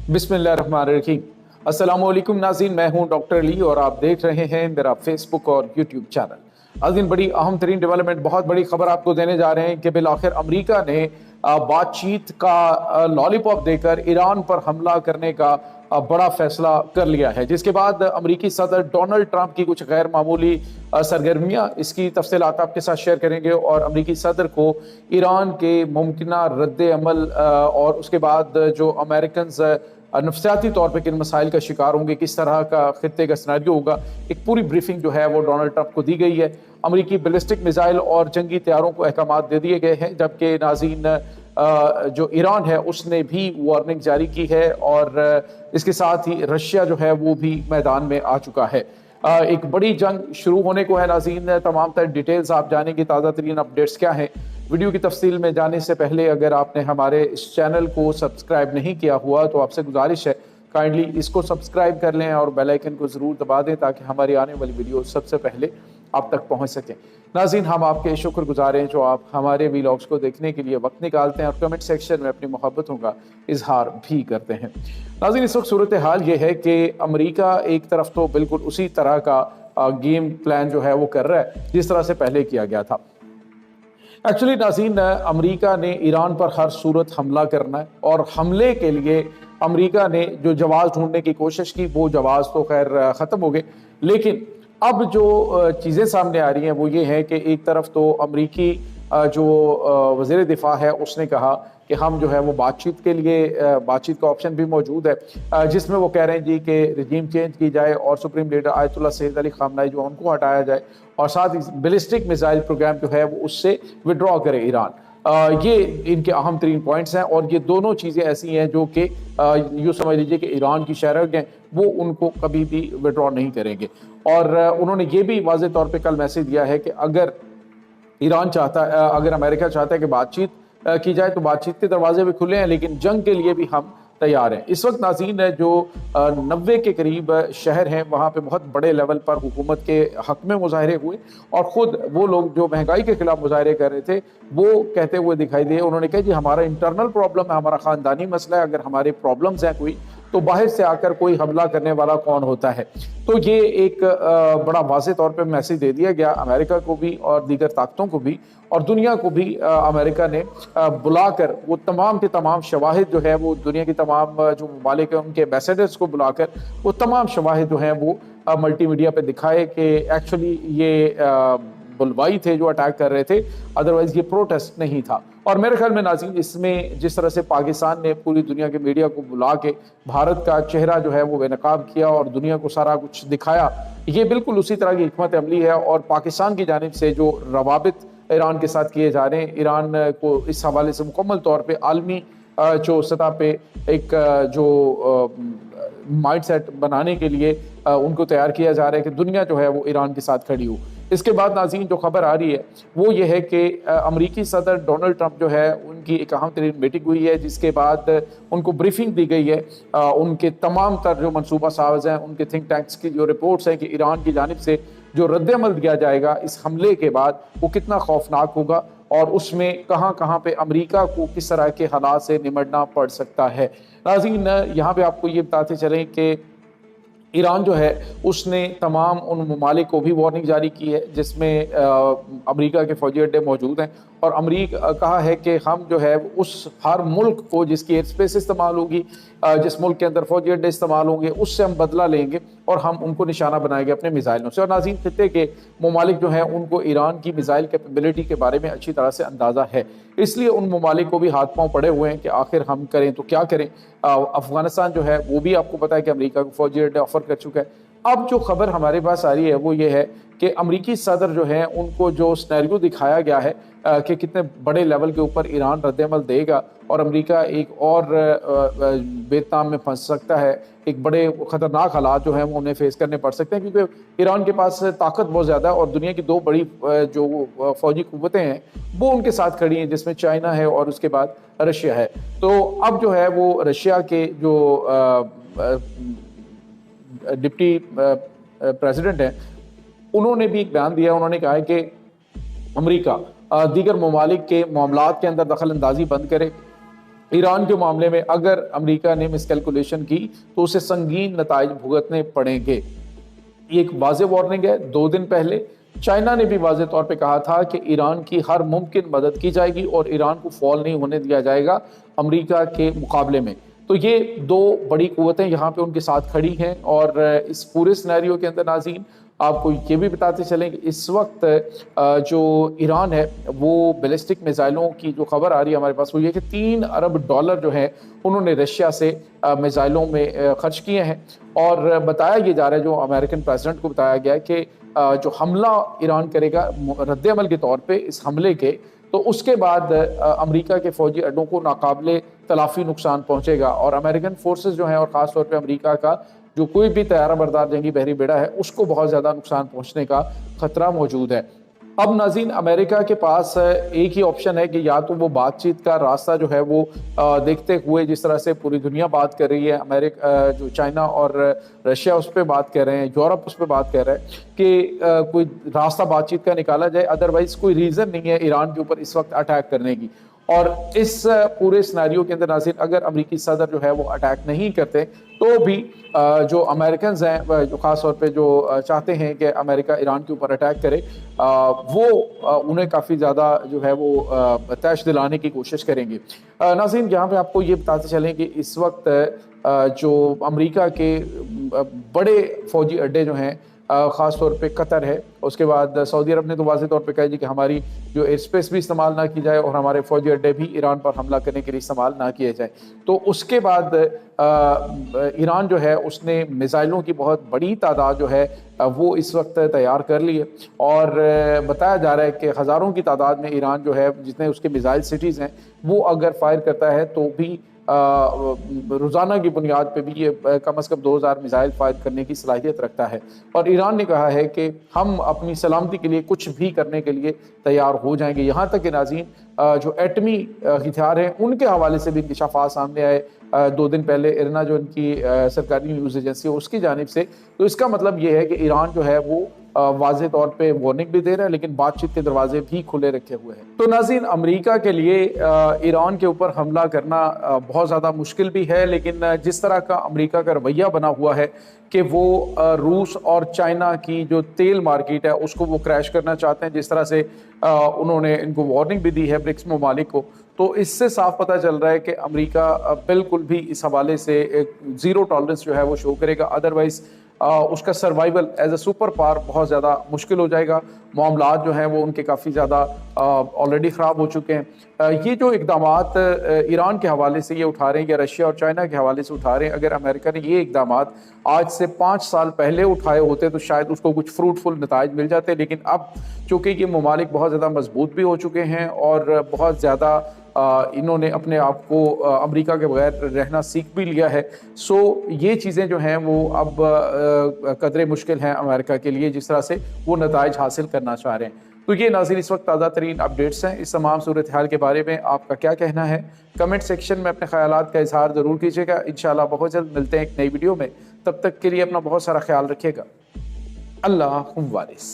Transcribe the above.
बिस्मिल्लाहिर्रहमानिर्रहीम। अस्सलाम वालेकुम नाज़रीन, मैं हूं डॉक्टर अली और आप देख रहे हैं मेरा फेसबुक और यूट्यूब चैनल। आज दिन बड़ी अहम तरीन डेवलपमेंट, बहुत बड़ी खबर आपको देने जा रहे हैं कि बिल आखिर अमरीका ने बातचीत का लॉलीपॉप देकर ईरान पर हमला करने का बड़ा फैसला कर लिया है, जिसके बाद अमरीकी सदर डोनाल्ड ट्रंप की कुछ गैर मामूली सरगर्मियाँ, इसकी तफसीलात आपके साथ शेयर करेंगे और अमरीकी सदर को ईरान के मुमकिना रद्द अमल और उसके बाद जो अमेरिकन नफसियाती तौर पर किन मसाइल का शिकार होंगे, किस तरह का खित्ते का सिनेरियो होगा, एक पूरी ब्रीफिंग जो है वो डोनाल्ड ट्रंप को दी गई है। अमरीकी बैलिस्टिक मिसाइल और जंगी तैयारों को अहकाम दे दिए गए हैं, जबकि नाज़रीन जो ईरान है उसने भी वार्निंग जारी की है और इसके साथ ही रशिया जो है वो भी मैदान में आ चुका है। एक बड़ी जंग शुरू होने को है नाज़रीन। तमाम तर डिटेल्स आप जानेंगे, ताज़ा तरीन अपडेट्स क्या हैं। वीडियो की तफसील में जाने से पहले अगर आपने हमारे इस चैनल को सब्सक्राइब नहीं किया हुआ तो आपसे गुजारिश है काइंडली इसको सब्सक्राइब कर लें और बेल आइकन को ज़रूर दबा दें ताकि हमारी आने वाली वीडियो सबसे पहले आप तक पहुंच सकें। नाज़रीन, हम आपके शुक्रगुजार हैं जो आप हमारे वीलॉग्स को देखने के लिए वक्त निकालते हैं और कमेंट सेक्शन में अपनी मोहब्बतों का इजहार भी करते हैं। नाज़रीन, इस वक्त सूरत हाल ये है कि अमरीका एक तरफ तो बिल्कुल उसी तरह का गेम प्लान जो है वो कर रहा है जिस तरह से पहले किया गया था। एक्चुअली नाज़रीन, अमरीका ने ईरान पर हर सूरत हमला करना है और हमले के लिए अमरीका ने जो जवाब ढूंढने की कोशिश की वो जवाब तो खैर ख़त्म हो गए, लेकिन अब जो चीज़ें सामने आ रही हैं वो ये है कि एक तरफ तो अमरीकी जो वज़ीर दिफा है उसने कहा कि हम जो है वो बातचीत के लिए बातचीत का ऑप्शन भी मौजूद है, जिसमें वो कह रहे हैं जी कि रजीम चेंज की जाए और supreme leader Ayatollah Syed Ali Khamenei जो उनको हटाया जाए और साथ ही बैलिस्टिक मिसाइल प्रोग्राम जो है वो उससे विड्रॉ करे ईरान। ये इनके अहम तरीन पॉइंट्स हैं और ये दोनों चीज़ें ऐसी हैं जो कि यूँ समझ लीजिए कि ईरान की शहरग हैं वो उनको कभी भी विड्रॉ नहीं करेंगे। और उन्होंने ये भी वाज़ेह तौर पे कल मैसेज दिया है कि अगर ईरान चाहता है, अगर अमेरिका चाहता है कि बातचीत की जाए तो बातचीत के दरवाजे भी खुले हैं, लेकिन जंग के लिए भी हम तैयार हैं। इस वक्त नाज़रीन है जो 90 के करीब शहर हैं वहाँ पे बहुत बड़े लेवल पर हुकूमत के हक में मुजाहरे हुए और ख़ुद वो लोग जो महंगाई के खिलाफ मुजाहरे कर रहे थे वो कहते हुए दिखाई दिए। उन्होंने कहा जी हमारा इंटरनल प्रॉब्लम है, हमारा ख़ानदानी मसला है, अगर हमारे प्रॉब्लम्स हैं कोई तो बाहर से आकर कोई हमला करने वाला कौन होता है। तो ये एक बड़ा वाज़ेह तौर पे मैसेज दे दिया गया अमेरिका को भी और दीगर ताकतों को भी और दुनिया को भी। अमेरिका ने बुलाकर वो तमाम के तमाम शवाहिद जो है वो दुनिया की तमाम जो ममालिक हैं उनके एम्बेसडर्स को बुलाकर वो तमाम शवाहिद जो हैं वो मल्टी मीडिया पे दिखाए कि एक्चुअली ये बुलवाई थे जो अटैक कर रहे थे, अदरवाइज ये प्रोटेस्ट नहीं था। और मेरे ख्याल में नाज़रीन इसमें जिस तरह से पाकिस्तान ने पूरी दुनिया के मीडिया को बुला के भारत का चेहरा जो है वो बेनकाब किया और दुनिया को सारा कुछ दिखाया, ये बिल्कुल उसी तरह की हिकमत अमली है। और पाकिस्तान की जानिब से जो रवाबित ईरान के साथ किए जा रहे हैं, ईरान को इस हवाले से मुकम्मल तौर पर आलमी जो सतह पे एक जो माइंड सेट बनाने के लिए उनको तैयार किया जा रहा है कि दुनिया जो है वो ईरान के साथ खड़ी हो। इसके बाद नाज़रीन जो खबर आ रही है वो ये है कि अमरीकी सदर डोनाल्ड ट्रंप जो है उनकी एक अहम तरीन मीटिंग हुई है, जिसके बाद उनको ब्रीफिंग दी गई है। उनके तमाम तर जो मनसूबा साज़ हैं, उनके थिंक टैंक्स की जो रिपोर्ट्स हैं कि ईरान की जानिब से जो रद्द-ए-अमल दिया जाएगा इस हमले के बाद वो कितना खौफनाक होगा और उसमें कहाँ कहाँ पे अमरीका को किस तरह के हालात से निमटना पड़ सकता है। नाज़रीन, यहाँ पे आपको ये बताते चलें कि ईरान जो है उसने तमाम उन ममालिक को भी वार्निंग जारी की है जिसमें अमरीका के फौजी अड्डे मौजूद हैं और अमरीका कहा है कि हम जो है उस हर मुल्क को जिसकी एयर स्पेस इस्तेमाल होगी, जिस मुल्क के अंदर फौजी अड्डे इस्तेमाल होंगे, उससे हम बदला लेंगे और हम उनको निशाना बनाएंगे अपने मिसाइलों से। और नाज़रीन, खित्ते के ममालिक जो हैं उनको ईरान की मिसाइल कैपेबिलिटी के बारे में अच्छी तरह से अंदाज़ा है, इसलिए उन ममालिक को भी हाथ पाँव पड़े हुए हैं कि आखिर हम करें तो क्या करें। अफ़गानिस्तान जो है वो भी आपको पता है कि अमरीका को फौजी अड्डे ऑफर कर चुका है। अब जो खबर हमारे पास आ रही है वो ये है कि अमरीकी सदर जो हैं उनको जो सिनेरियो दिखाया गया है कि कितने बड़े लेवल के ऊपर ईरान रद्द-ए-अमल देगा और अमरीका एक और बेताम में फंस सकता है, एक बड़े ख़तरनाक हालात जो हैं वो उन्हें फेस करने पड़ सकते हैं, क्योंकि ईरान के पास ताकत बहुत ज़्यादा है और दुनिया की दो बड़ी जो फ़ौजी क़ुव्वतें हैं वो उनके साथ खड़ी हैं, जिसमें चाइना है और उसके बाद रशिया है। तो अब जो है वो रशिया के जो डिप्टी प्रेसिडेंट हैं उन्होंने भी एक बयान दिया। उन्होंने कहा है कि अमरीका दीगर ममालिक के मामलात के अंदर दखल अंदाजी बंद करे ایران کے معاملے میں اگر امریکہ نے مس کیلکولیشن کی تو اسے سنگین نتائج بھگتنے پڑیں گے۔ یہ ایک واضح وارننگ ہے۔ 2 دن پہلے چائنا نے بھی واضح طور پہ کہا تھا کہ ایران کی ہر ممکن مدد کی جائے گی اور ایران کو فال نہیں ہونے دیا جائے گا امریکہ کے مقابلے میں۔ تو یہ 2 بڑی قوتیں یہاں پہ ان کے ساتھ کھڑی ہیں، اور اس پورے سینیریو کے اندر ناظرین آپ کو یہ بھی بتاتے چلیں کہ اس وقت جو ایران ہے وہ بیلسٹک میزائلوں کی جو خبر آ رہی ہے ہمارے پاس وہ یہ کہ $3 ارب جو ہے انہوں نے رشیا سے میزائلوں میں خرچ کیے ہیں، اور بتایا یہ جا رہا ہے، جو امریکن پریزیڈنٹ کو بتایا گیا ہے کہ جو حملہ ایران کرے گا رد عمل کے طور پہ اس حملے کے، تو اس کے بعد امریکہ کے فوجی اڈوں کو ناقابل تلافی نقصان پہنچے گا، اور امریکن فورسز جو ہیں اور خاص طور پہ امریکہ کا جو کوئی بھی طیارہ بردار جنگی بحری بیڑا ہے اس کو بہت زیادہ نقصان پہنچنے کا خطرہ موجود ہے۔ اب ناظرین امریکہ کے پاس ایک ہی آپشن ہے کہ یا تو وہ بات چیت کا راستہ جو ہے وہ دیکھتے ہوئے، جس طرح سے پوری دنیا بات کر رہی ہے، امریکہ جو چائنا اور رشیا اس پہ بات کر رہے ہیں، یورپ اس پہ بات کر رہا ہے کہ کوئی راستہ بات چیت کا نکالا جائے، ادروائز کوئی ریزن نہیں ہے ایران کے اوپر اس وقت اٹیک کرنے کی۔ اور اس پورے سینیریو کے اندر ناظرین اگر امریکی صدر جو ہے وہ اٹیک نہیں کرتے تو بھی جو امریکنز ہیں جو خاص طور پہ جو چاہتے ہیں کہ امریکہ ایران کے اوپر اٹیک کرے، وہ انہیں کافی زیادہ جو ہے وہ تیش دلانے کی کوشش کریں گے۔ ناظرین یہاں پہ آپ کو یہ بتاتے چلیں کہ اس وقت جو امریکہ کے بڑے فوجی اڈے جو ہیں خاص طور پہ قطر ہے، اس کے بعد سعودی عرب نے تو واضح طور پہ کہا جی کہ ہماری جو ایئر اسپیس بھی استعمال نہ کی جائے اور ہمارے فوجی اڈے بھی ایران پر حملہ کرنے کے لیے استعمال نہ کیے جائیں۔ تو اس کے بعد ایران جو ہے اس نے میزائلوں کی بہت بڑی تعداد جو ہے وہ اس وقت تیار کر لی ہے، اور بتایا جا رہا ہے کہ ہزاروں کی تعداد میں ایران جو ہے جتنے اس کے میزائل سٹیز ہیں وہ اگر فائر کرتا ہے تو بھی روزانہ کی بنیاد پہ بھی یہ کم از کم 2000 میزائل فائر کرنے کی صلاحیت رکھتا ہے، اور ایران نے کہا ہے کہ ہم اپنی سلامتی کے لیے کچھ بھی کرنے کے لیے تیار ہو جائیں گے۔ یہاں تک کہ ناظرین جو ایٹمی ہتھیار ہیں ان کے حوالے سے بھی انکشافات سامنے آئے 2 دن پہلے، ارنا جو ان کی سرکاری نیوز ایجنسی ہے اس کی جانب سے۔ تو اس کا مطلب یہ ہے کہ ایران جو ہے وہ واضح طور پہ وارننگ بھی دے رہا ہے لیکن بات چیت کے دروازے بھی کھلے رکھے ہوئے ہیں۔ تو ناظرین امریکہ کے لیے ایران کے اوپر حملہ کرنا بہت زیادہ مشکل بھی ہے، لیکن جس طرح کا امریکہ کا رویہ بنا ہوا ہے کہ وہ روس اور چائنا کی جو تیل مارکیٹ ہے اس کو وہ کریش کرنا چاہتے ہیں، جس طرح سے انہوں نے ان کو وارننگ بھی دی ہے برکس ممالک کو، تو اس سے صاف پتہ چل رہا ہے کہ امریکہ بالکل بھی اس حوالے سے ایک زیرو ٹالرنس جو ہے وہ شو کرے گا، ادروائز اس کا survival as a super power بہت زیادہ مشکل ہو جائے گا۔ معاملات جو ہیں وہ ان کے کافی زیادہ آلریڈی خراب ہو چکے ہیں۔ یہ جو اقدامات ایران کے حوالے سے یہ اٹھا رہے ہیں یا رشیا اور چائنا کے حوالے سے اٹھا رہے ہیں، اگر امریکہ نے یہ اقدامات آج سے 5 سال پہلے اٹھائے ہوتے تو شاید اس کو کچھ فروٹفل نتائج مل جاتے، لیکن اب چونکہ یہ ممالک بہت زیادہ مضبوط بھی ہو چکے ہیں اور بہت زیادہ انہوں نے اپنے آپ کو امریکہ کے بغیر رہنا سیکھ بھی لیا ہے، سو یہ چیزیں جو ہیں وہ اب قدرے مشکل ہیں امریکہ کے لیے جس طرح سے وہ نتائج حاصل کرنا چاہ رہے ہیں۔ تو یہ ناظرین اس وقت تازہ ترین اپڈیٹس ہیں۔ اس تمام صورتحال کے بارے میں آپ کا کیا کہنا ہے؟ کمنٹ سیکشن میں اپنے خیالات کا اظہار ضرور کیجیے گا۔ انشاءاللہ بہت جلد ملتے ہیں ایک نئی ویڈیو میں، تب تک کے لیے اپنا بہت سارا خیال رکھیے گا۔ اللہ حافظ۔